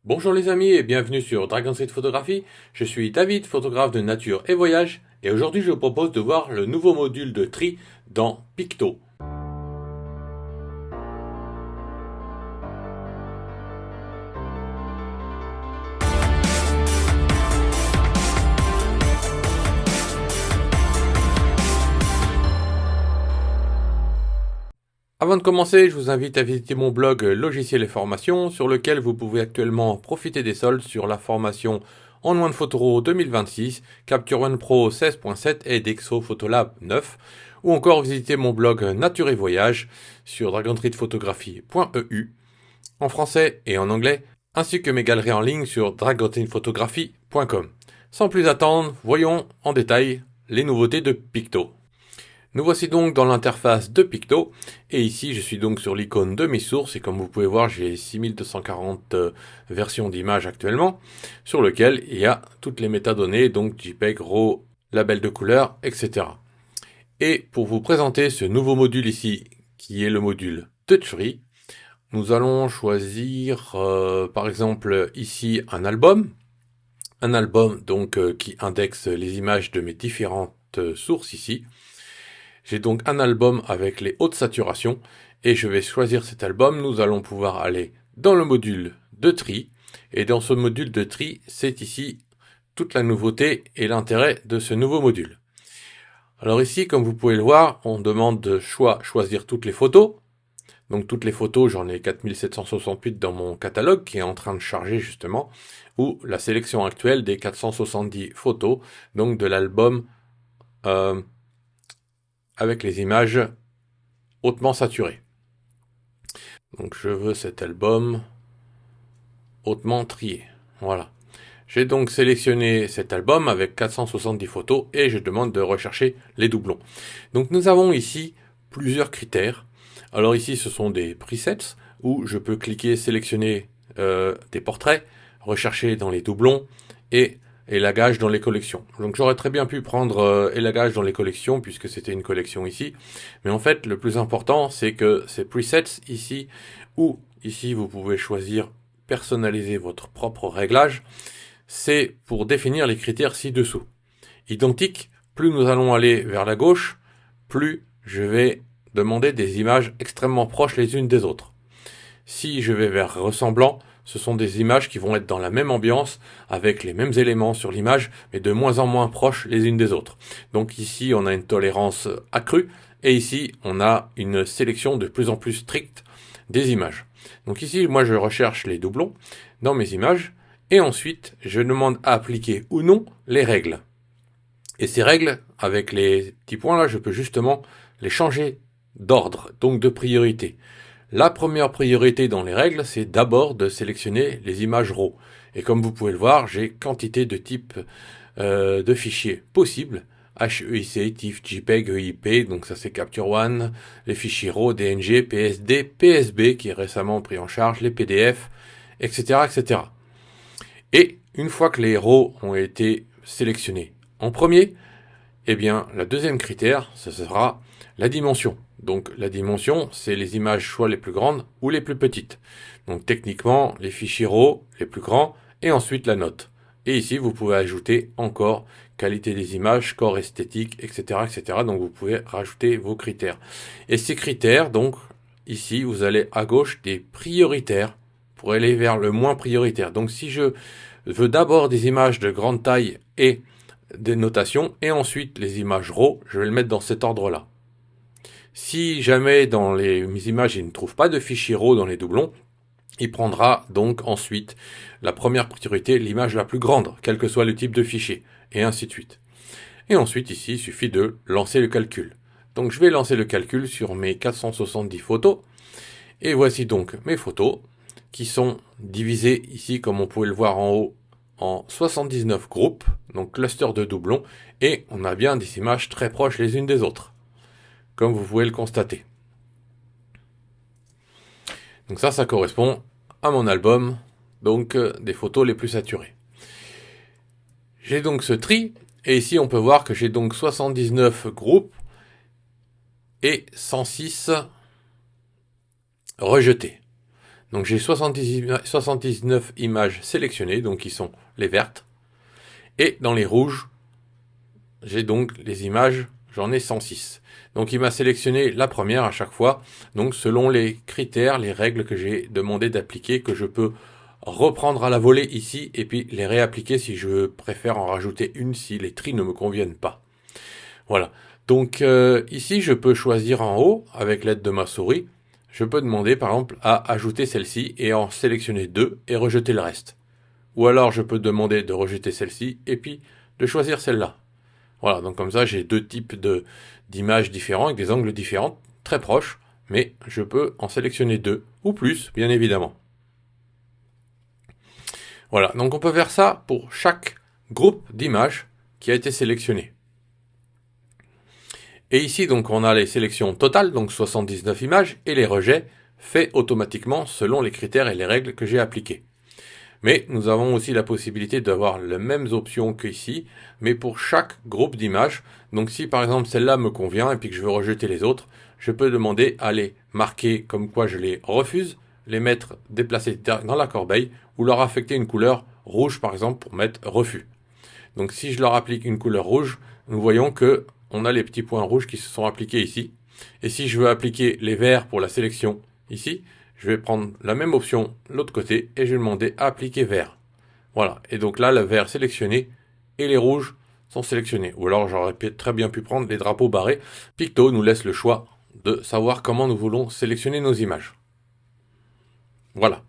Bonjour les amis et bienvenue sur Dragon Street Photographie. Je suis David, photographe de nature et voyage, et aujourd'hui je vous propose de voir le nouveau module de tri dans Picto. Avant de commencer, je vous invite à visiter mon blog Logiciels et Formations, sur lequel vous pouvez actuellement profiter des soldes sur la formation en One Photoro 2026, Capture One Pro 16.7 et Dexo Photolab 9, ou encore visiter mon blog Nature et Voyage sur dragonstreetphotographie.eu, en français et en anglais, ainsi que mes galeries en ligne sur dragonstreetphotographie.com. Sans plus attendre, voyons en détail les nouveautés de Picto. Nous voici donc dans l'interface de Picto, et ici je suis donc sur l'icône de mes sources, et comme vous pouvez voir j'ai 6240 versions d'images actuellement, sur lequel il y a toutes les métadonnées, donc JPEG, RAW, label de couleur, etc. Et pour vous présenter ce nouveau module ici, qui est le module Touch Free, nous allons choisir par exemple ici un album donc qui indexe les images de mes différentes sources ici. J'ai donc un album avec les hautes saturations et je vais choisir cet album. Nous allons pouvoir aller dans le module de tri, et dans ce module de tri, c'est ici toute la nouveauté et l'intérêt de ce nouveau module. Alors ici, comme vous pouvez le voir, on demande de choisir toutes les photos. Donc toutes les photos, j'en ai 4768 dans mon catalogue qui est en train de charger justement, ou la sélection actuelle des 470 photos, donc de l'album avec les images hautement saturées. Donc je veux cet album hautement trié. Voilà. J'ai donc sélectionné cet album avec 470 photos et je demande de rechercher les doublons. Donc nous avons ici plusieurs critères. Alors ici ce sont des presets où je peux cliquer, sélectionner des portraits, rechercher dans les doublons et élagage dans les collections. Donc j'aurais très bien pu prendre élagage dans les collections puisque c'était une collection ici. Mais en fait le plus important c'est que ces presets ici, ou ici vous pouvez choisir personnaliser votre propre réglage, c'est pour définir les critères ci-dessous. Identique, plus nous allons aller vers la gauche, plus je vais demander des images extrêmement proches les unes des autres. Si je vais vers ressemblant, ce sont des images qui vont être dans la même ambiance, avec les mêmes éléments sur l'image, mais de moins en moins proches les unes des autres. Donc ici, on a une tolérance accrue, et ici, on a une sélection de plus en plus stricte des images. Donc ici, moi, je recherche les doublons dans mes images, et ensuite, je demande à appliquer ou non les règles. Et ces règles, avec les petits points là, je peux justement les changer d'ordre, donc de priorité. La première priorité dans les règles, c'est d'abord de sélectionner les images RAW. Et comme vous pouvez le voir, j'ai quantité de types de fichiers possibles. HEIC, TIFF, JPEG, EIP, donc ça c'est Capture One, les fichiers RAW, DNG, PSD, PSB qui est récemment pris en charge, les PDF, etc., etc. Et une fois que les RAW ont été sélectionnés en premier, eh bien la deuxième critère, ce sera la dimension. Donc la dimension, c'est les images soit les plus grandes ou les plus petites. Donc techniquement, les fichiers RAW les plus grands et ensuite la note. Et ici, vous pouvez ajouter encore qualité des images, score esthétique, etc., etc. Donc vous pouvez rajouter vos critères. Et ces critères, donc ici, vous allez à gauche des prioritaires pour aller vers le moins prioritaire. Donc si je veux d'abord des images de grande taille et des notations, et ensuite les images RAW, je vais le mettre dans cet ordre-là. Si jamais dans mes images il ne trouve pas de fichier RAW dans les doublons, il prendra donc ensuite la première priorité, l'image la plus grande, quel que soit le type de fichier, et ainsi de suite. Et ensuite ici, il suffit de lancer le calcul. Donc je vais lancer le calcul sur mes 470 photos, et voici donc mes photos, qui sont divisées ici, comme on pouvait le voir en haut, en 79 groupes, donc cluster de doublons, et on a bien des images très proches les unes des autres, comme vous pouvez le constater. Donc ça correspond à mon album, donc des photos les plus saturées. J'ai donc ce tri, et ici on peut voir que j'ai donc 79 groupes et 106 rejetés. Donc j'ai 79 images sélectionnées, donc qui sont les vertes. Et dans les rouges, j'ai donc les images, j'en ai 106. Donc il m'a sélectionné la première à chaque fois, donc selon les critères, les règles que j'ai demandé d'appliquer, que je peux reprendre à la volée ici, et puis les réappliquer si je préfère en rajouter une si les tris ne me conviennent pas. Voilà. Donc ici, je peux choisir en haut, avec l'aide de ma souris, je peux demander par exemple à ajouter celle-ci et en sélectionner deux et rejeter le reste. Ou alors je peux demander de rejeter celle-ci et puis de choisir celle-là. Voilà, donc comme ça j'ai deux types d'images différents avec des angles différents, très proches, mais je peux en sélectionner deux, ou plus, bien évidemment. Voilà, donc on peut faire ça pour chaque groupe d'images qui a été sélectionné. Et ici, donc, on a les sélections totales, donc 79 images, et les rejets faits automatiquement selon les critères et les règles que j'ai appliquées. Mais nous avons aussi la possibilité d'avoir les mêmes options qu'ici, mais pour chaque groupe d'images. Donc si par exemple celle-là me convient et puis que je veux rejeter les autres, je peux demander à les marquer comme quoi je les refuse, les mettre déplacés dans la corbeille, ou leur affecter une couleur rouge par exemple pour mettre refus. Donc si je leur applique une couleur rouge, nous voyons que on a les petits points rouges qui se sont appliqués ici. Et si je veux appliquer les verts pour la sélection ici, je vais prendre la même option de l'autre côté et je vais demander à appliquer vert. Voilà, et donc là le vert sélectionné et les rouges sont sélectionnés. Ou alors j'aurais très bien pu prendre les drapeaux barrés. Picto nous laisse le choix de savoir comment nous voulons sélectionner nos images. Voilà.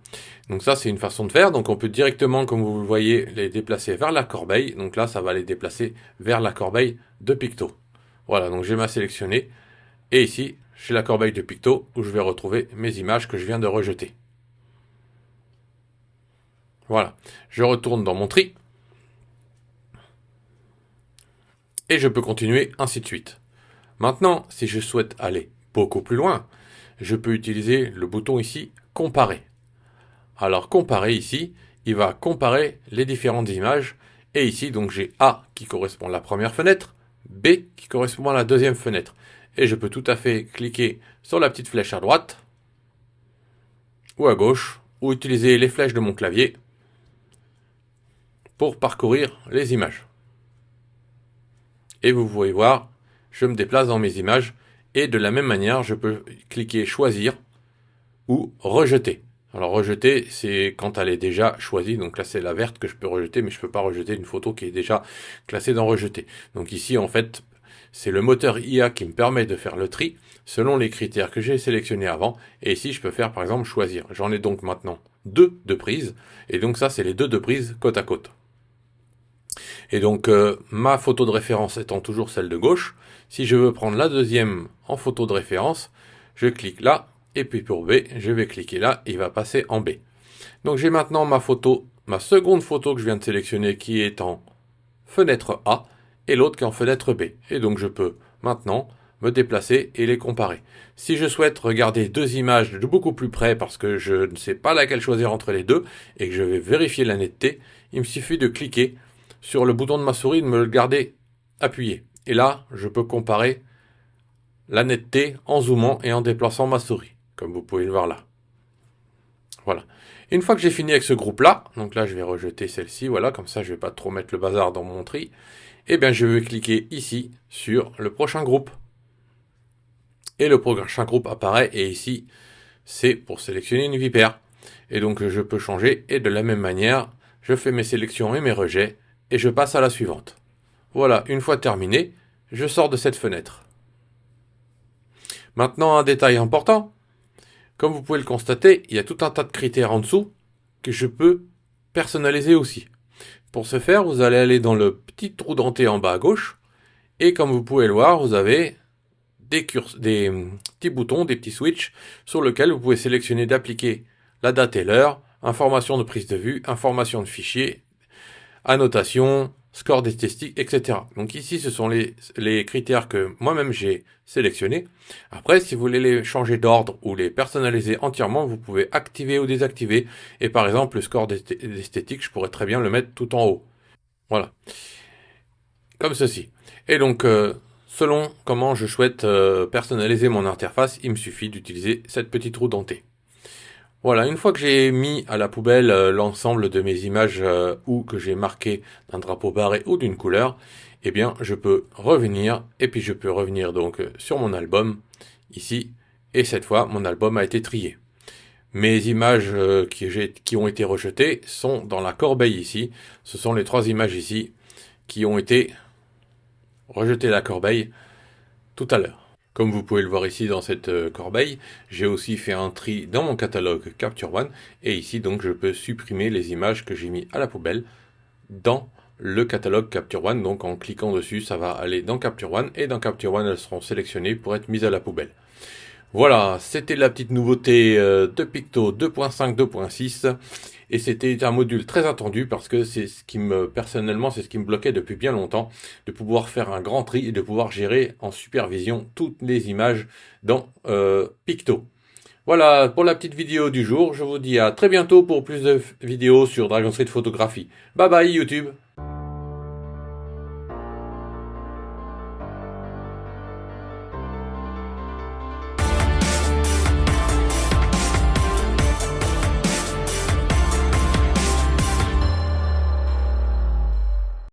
Donc ça, c'est une façon de faire. Donc on peut directement, comme vous le voyez, les déplacer vers la corbeille. Donc là, ça va les déplacer vers la corbeille de Picto. Voilà, donc j'ai ma sélectionné. Et ici, j'ai la corbeille de Picto où je vais retrouver mes images que je viens de rejeter. Voilà. Je retourne dans mon tri. Et je peux continuer ainsi de suite. Maintenant, si je souhaite aller beaucoup plus loin, je peux utiliser le bouton ici « Comparer ». Alors comparer ici, il va comparer les différentes images. Et ici, donc j'ai A qui correspond à la première fenêtre, B qui correspond à la deuxième fenêtre. Et je peux tout à fait cliquer sur la petite flèche à droite ou à gauche, ou utiliser les flèches de mon clavier pour parcourir les images. Et vous pouvez voir, je me déplace dans mes images et de la même manière, je peux cliquer choisir ou rejeter. Alors rejeter, c'est quand elle est déjà choisie. Donc là, c'est la verte que je peux rejeter, mais je ne peux pas rejeter une photo qui est déjà classée dans rejeter. Donc ici, en fait, c'est le moteur IA qui me permet de faire le tri selon les critères que j'ai sélectionnés avant. Et ici, je peux faire par exemple choisir. J'en ai donc maintenant deux de prise. Et donc ça, c'est les deux de prise côte à côte. Et donc ma photo de référence étant toujours celle de gauche, si je veux prendre la deuxième en photo de référence, je clique là, et puis pour B, je vais cliquer là, et il va passer en B. Donc j'ai maintenant ma photo, ma seconde photo que je viens de sélectionner qui est en fenêtre A, et l'autre qui est en fenêtre B. Et donc je peux maintenant me déplacer et les comparer. Si je souhaite regarder deux images de beaucoup plus près parce que je ne sais pas laquelle choisir entre les deux, et que je vais vérifier la netteté, il me suffit de cliquer sur le bouton de ma souris, de me le garder appuyé. Et là, je peux comparer la netteté en zoomant et en déplaçant ma souris, comme vous pouvez le voir là. Voilà. Une fois que j'ai fini avec ce groupe-là, donc là je vais rejeter celle-ci, voilà, comme ça je ne vais pas trop mettre le bazar dans mon tri, et bien je vais cliquer ici sur le prochain groupe. Et le prochain groupe apparaît, et ici c'est pour sélectionner une vipère. Et donc je peux changer, et de la même manière, je fais mes sélections et mes rejets, et je passe à la suivante. Voilà, une fois terminé, je sors de cette fenêtre. Maintenant, un détail important. Comme vous pouvez le constater, il y a tout un tas de critères en dessous que je peux personnaliser aussi. Pour ce faire, vous allez aller dans le petit trou denté en bas à gauche, et comme vous pouvez le voir, vous avez des petits boutons, des petits switches, sur lesquels vous pouvez sélectionner d'appliquer la date et l'heure, information de prise de vue, information de fichier, annotation, score d'esthétique, etc. Donc ici, ce sont les critères que moi-même j'ai sélectionnés. Après, si vous voulez les changer d'ordre ou les personnaliser entièrement, vous pouvez activer ou désactiver. Et par exemple, le score d'esthétique, je pourrais très bien le mettre tout en haut. Voilà. Comme ceci. Et donc, selon comment je souhaite personnaliser mon interface, il me suffit d'utiliser cette petite roue dentée. Voilà, une fois que j'ai mis à la poubelle l'ensemble de mes images ou que j'ai marqué d'un drapeau barré ou d'une couleur, eh bien je peux revenir et puis je peux revenir donc sur mon album ici et cette fois mon album a été trié. Mes images qui ont été rejetées sont dans la corbeille ici. Ce sont les 3 images ici qui ont été rejetées à la corbeille tout à l'heure. Comme vous pouvez le voir ici dans cette corbeille, j'ai aussi fait un tri dans mon catalogue Capture One et ici donc je peux supprimer les images que j'ai mis à la poubelle dans le catalogue Capture One. Donc en cliquant dessus, ça va aller dans Capture One et dans Capture One, elles seront sélectionnées pour être mises à la poubelle. Voilà, c'était la petite nouveauté de Picto 2.5, 2.6 et c'était un module très attendu parce que c'est ce qui personnellement, c'est ce qui me bloquait depuis bien longtemps, de pouvoir faire un grand tri et de pouvoir gérer en supervision toutes les images dans Picto. Voilà pour la petite vidéo du jour, je vous dis à très bientôt pour plus de vidéos sur Dragon Street Photographie. Bye bye YouTube!